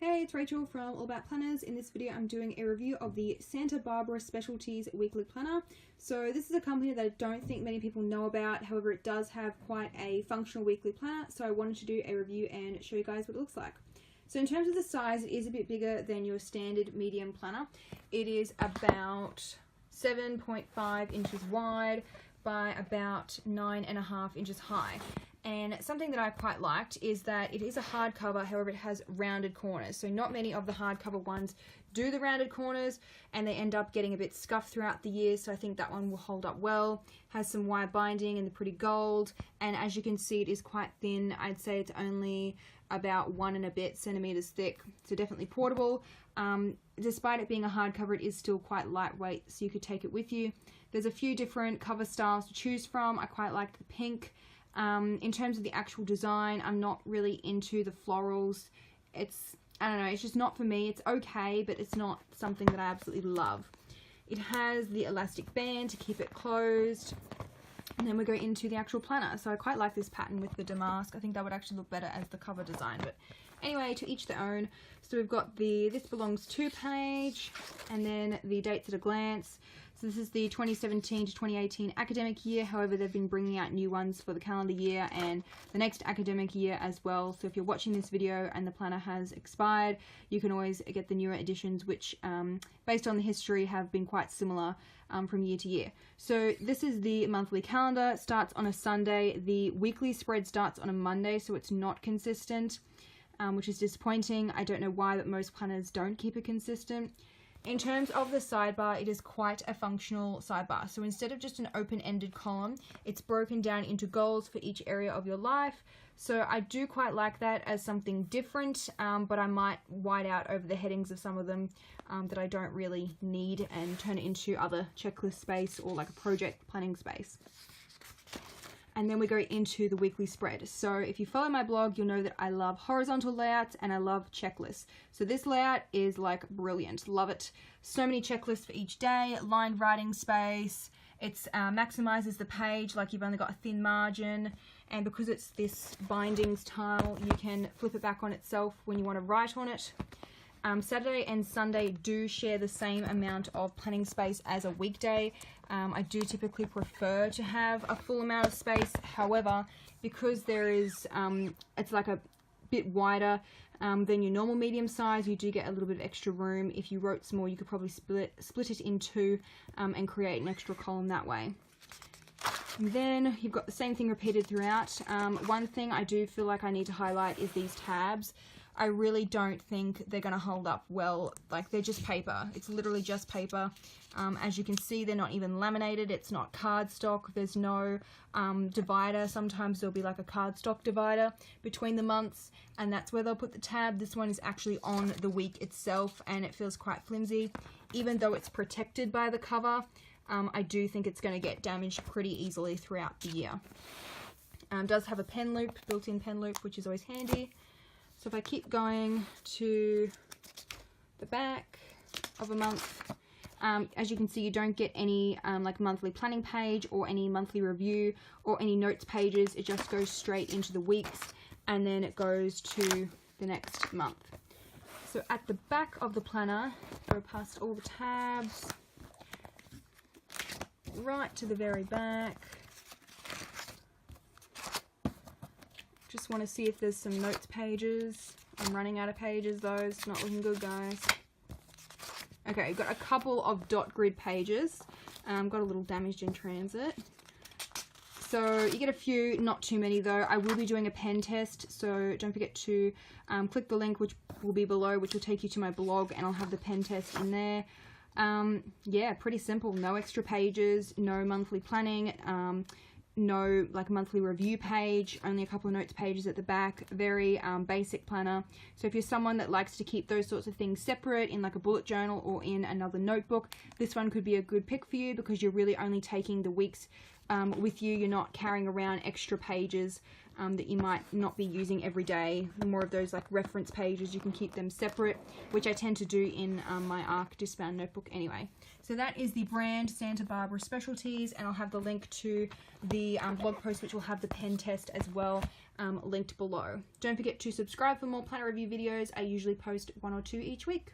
Hey, it's Rachel from All About Planners. In this video, I'm doing a review of the Santa Barbara Specialties Weekly Planner. So this is a company that I don't think many people know about. However, it does have quite a functional weekly planner. So I wanted to do a review and show you guys what it looks like. So in terms of the size, it is a bit bigger than your standard medium planner. It is about 7.5 inches wide by about 9.5 inches high. And something that I quite liked is that it is a hardcover, however it has rounded corners. So not many of the hardcover ones do the rounded corners and they end up getting a bit scuffed throughout the years. So I think that one will hold up well. Has some wire binding and the pretty gold. And as you can see, it is quite thin. I'd say it's only about 1 and a bit centimeters thick. So definitely portable. Despite it being a hardcover, it is still quite lightweight, so you could take it with you. There's a few different cover styles to choose from. I quite liked the pink. In terms of the actual design, I'm not really into the florals. I don't know, it's just not for me. It's okay, but it's not something that I absolutely love. It has the elastic band to keep it closed. And then we go into the actual planner. So I quite like this pattern with the damask. I think that would actually look better as the cover design. But anyway, to each their own. So we've got the This Belongs To page, and then the dates at a glance. So this is the 2017 to 2018 academic year. However, they've been bringing out new ones for the calendar year and the next academic year as well. So if you're watching this video and the planner has expired, you can always get the newer editions, which based on the history have been quite similar from year to year. So this is the monthly calendar. It starts on a Sunday. The weekly spread starts on a Monday, so it's not consistent, which is disappointing. I don't know why, but most planners don't keep it consistent. In terms of the sidebar, it is quite a functional sidebar. So instead of just an open-ended column, it's broken down into goals for each area of your life. So I do quite like that as something different, but I might white out over the headings of some of them that I don't really need and turn it into other checklist space or like a project planning space. And then we go into the weekly spread. So if you follow my blog, you'll know that I love horizontal layouts and I love checklists. So this layout is like brilliant. Love it. So many checklists for each day, lined writing space. It maximizes the page like you've only got a thin margin. And because it's this bindings tile, you can flip it back on itself when you want to write on it. Saturday and Sunday do share the same amount of planning space as a weekday. I do typically prefer to have a full amount of space. However, because there is, it's like a bit wider than your normal medium size, you do get a little bit of extra room. If you wrote small, you could probably split it in two and create an extra column that way. And then you've got the same thing repeated throughout. One thing I do feel like I need to highlight is these tabs. I really don't think they're going to hold up well. Like, they're just paper. It's literally just paper. As you can see, they're not even laminated. It's not cardstock. There's no divider. Sometimes there'll be like a cardstock divider between the months, and that's where they'll put the tab. This one is actually on the week itself, and it feels quite flimsy. Even though it's protected by the cover, I do think it's going to get damaged pretty easily throughout the year. Does have a pen loop, built-in pen loop, which is always handy. So if I keep going to the back of a month, as you can see, you don't get any like monthly planning page or any monthly review or any notes pages. It just goes straight into the weeks and then it goes to the next month. So at the back of the planner, go past all the tabs, right to the very back. Just want to see if there's some notes pages. I'm running out of pages though. It's not looking good, guys. Okay, got a couple of dot grid pages. Got a little damaged in transit. So you get a few, not too many though. I will be doing a pen test, so don't forget to click the link which will be below, which will take you to my blog, and I'll have the pen test in there. Yeah, pretty simple. No extra pages, no monthly planning, no like monthly review page, only a couple of notes pages at the back. Very basic planner. So if you're someone that likes to keep those sorts of things separate in like a bullet journal or in another notebook, this one could be a good pick for you because you're really only taking the weeks with you. You're not carrying around extra pages that you might not be using every day. More of those like reference pages, you can keep them separate, which I tend to do in my ARC discbound notebook anyway. So that is the brand Santa Barbara Specialties, and I'll have the link to the blog post which will have the pen test as well. linked below. Don't forget to subscribe for more planner review videos. I usually post 1 or 2 each week.